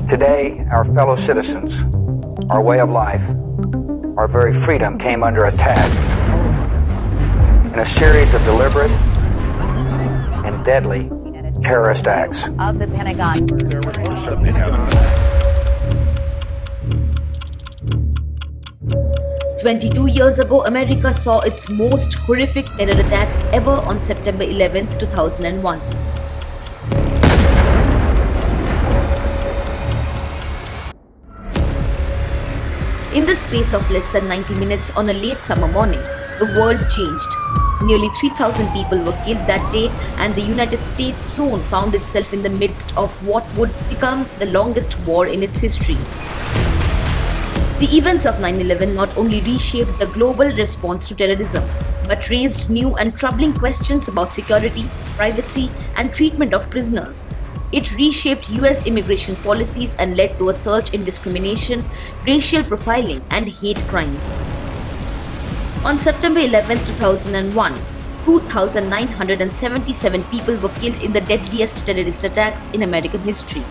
Today, our fellow citizens, our way of life, our very freedom came under attack in a series of deliberate and deadly terrorist acts. Of the Pentagon. 22 years ago, America saw its most horrific terror attacks ever on September 11, 2001. In the space of less than 90 minutes on a late summer morning, the world changed. Nearly 3,000 people were killed that day, and the United States soon found itself in the midst of what would become the longest war in its history. The events of 9/11 not only reshaped the global response to terrorism, but raised new and troubling questions about security, privacy, and treatment of prisoners. It reshaped US immigration policies and led to a surge in discrimination, racial profiling, and hate crimes. On September 11, 2001, 2,977 people were killed in the deadliest terrorist attacks in American history.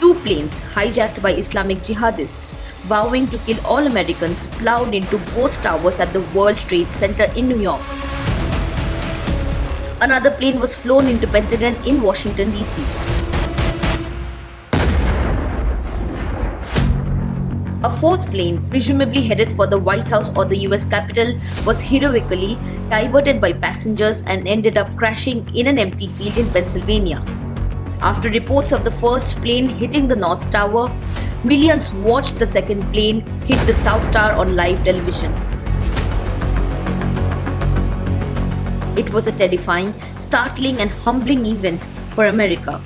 2 planes hijacked by Islamic jihadists vowing to kill all Americans plowed into both towers at the World Trade Center in New York. Another plane was flown into Pentagon in Washington, D.C. A 4th plane, presumably headed for the White House or the US Capitol, was heroically diverted by passengers and ended up crashing in an empty field in Pennsylvania. After reports of the first plane hitting the North Tower, millions watched the second plane hit the South Tower on live television. It was a terrifying, startling, and humbling event for America.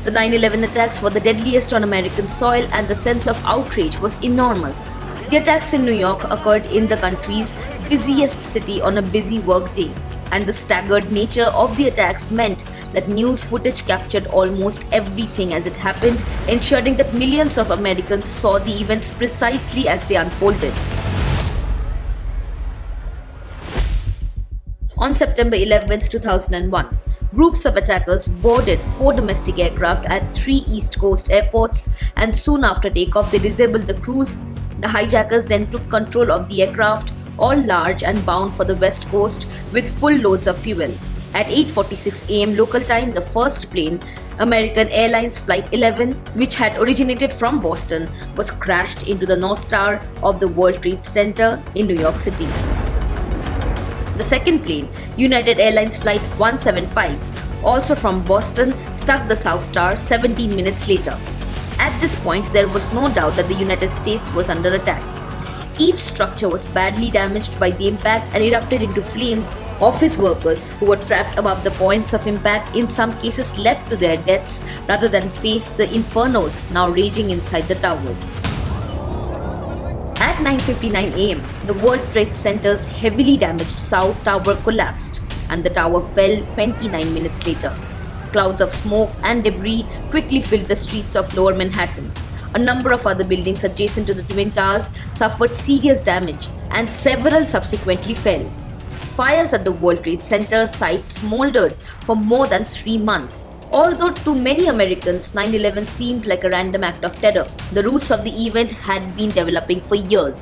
The 9/11 attacks were the deadliest on American soil, and the sense of outrage was enormous. The attacks in New York occurred in the country's busiest city on a busy workday, and the staggered nature of the attacks meant that news footage captured almost everything as it happened, ensuring that millions of Americans saw the events precisely as they unfolded. On September 11, 2001, groups of attackers boarded 4 domestic aircraft at 3 East Coast airports, and soon after takeoff they disabled the crews. The hijackers then took control of the aircraft, all large and bound for the West Coast with full loads of fuel. At 8:46 a.m. local time, the first plane, American Airlines Flight 11, which had originated from Boston, was crashed into the North Tower of the World Trade Center in New York City. The second plane, United Airlines Flight 175, also from Boston, struck the South Tower 17 minutes later. At this point, there was no doubt that the United States was under attack. Each structure was badly damaged by the impact and erupted into flames. Office workers who were trapped above the points of impact in some cases leapt to their deaths rather than face the infernos now raging inside the towers. At 9:59 a.m., the World Trade Center's heavily damaged South Tower collapsed, and the tower fell 29 minutes later. Clouds of smoke and debris quickly filled the streets of Lower Manhattan. A number of other buildings adjacent to the Twin Towers suffered serious damage, and several subsequently fell. Fires at the World Trade Center site smoldered for more than 3 months. Although to many Americans, 9/11 seemed like a random act of terror, the roots of the event had been developing for years.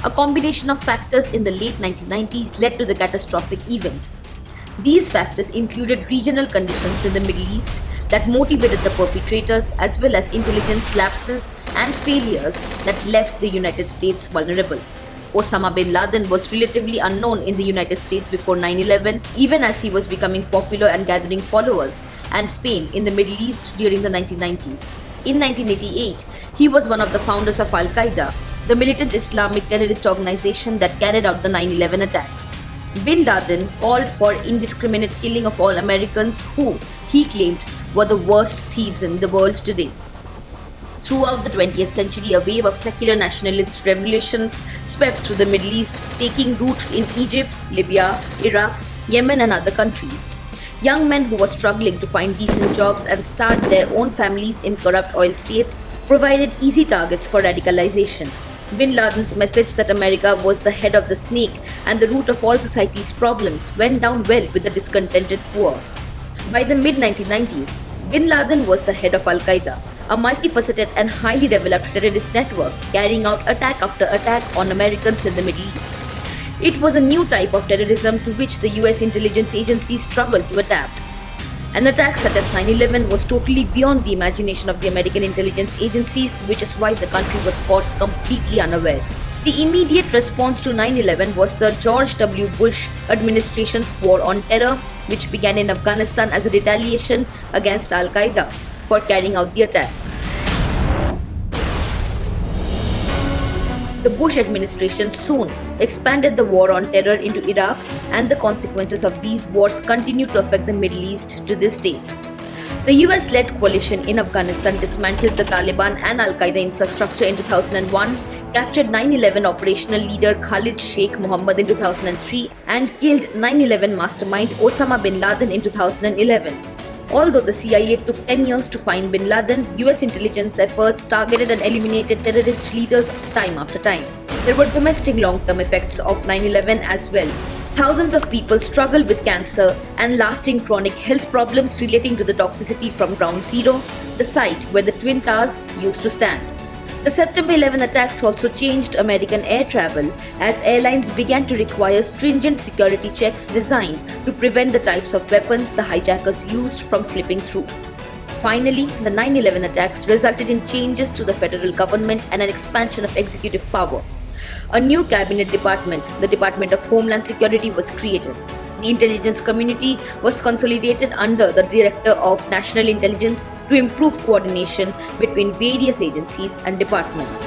A combination of factors in the late 1990s led to the catastrophic event. These factors included regional conditions in the Middle East that motivated the perpetrators, as well as intelligence lapses and failures that left the United States vulnerable. Osama bin Laden was relatively unknown in the United States before 9/11, even as he was becoming popular and gathering followers and fame in the Middle East during the 1990s. In 1988, he was one of the founders of Al-Qaeda, the militant Islamic terrorist organization that carried out the 9/11 attacks. Bin Laden called for indiscriminate killing of all Americans who, he claimed, were the worst thieves in the world today. Throughout the 20th century, a wave of secular nationalist revolutions swept through the Middle East, taking root in Egypt, Libya, Iraq, Yemen, and other countries. Young men who were struggling to find decent jobs and start their own families in corrupt oil states provided easy targets for radicalization. Bin Laden's message that America was the head of the snake and the root of all society's problems went down well with the discontented poor. By the mid-1990s, Bin Laden was the head of Al-Qaeda, a multifaceted and highly developed terrorist network carrying out attack after attack on Americans in the Middle East. It was a new type of terrorism to which the US intelligence agencies struggled to adapt. An attack such as 9/11 was totally beyond the imagination of the American intelligence agencies, which is why the country was caught completely unaware. The immediate response to 9/11 was the George W. Bush administration's war on terror, which began in Afghanistan as a retaliation against Al Qaeda for carrying out the attack. The Bush administration soon expanded the war on terror into Iraq, and the consequences of these wars continue to affect the Middle East to this day. The US-led coalition in Afghanistan dismantled the Taliban and Al-Qaeda infrastructure in 2001, captured 9/11 operational leader Khalid Sheikh Mohammed in 2003, and killed 9/11 mastermind Osama bin Laden in 2011. Although the CIA took 10 years to find bin Laden, US intelligence efforts targeted and eliminated terrorist leaders time after time. There were domestic long-term effects of 9/11 as well. Thousands of people struggle with cancer and lasting chronic health problems relating to the toxicity from Ground Zero, the site where the Twin Towers used to stand. The September 11 attacks also changed American air travel as airlines began to require stringent security checks designed to prevent the types of weapons the hijackers used from slipping through. Finally, the 9/11 attacks resulted in changes to the federal government and an expansion of executive power. A new cabinet department, the Department of Homeland Security, was created. The intelligence community was consolidated under the Director of National Intelligence to improve coordination between various agencies and departments.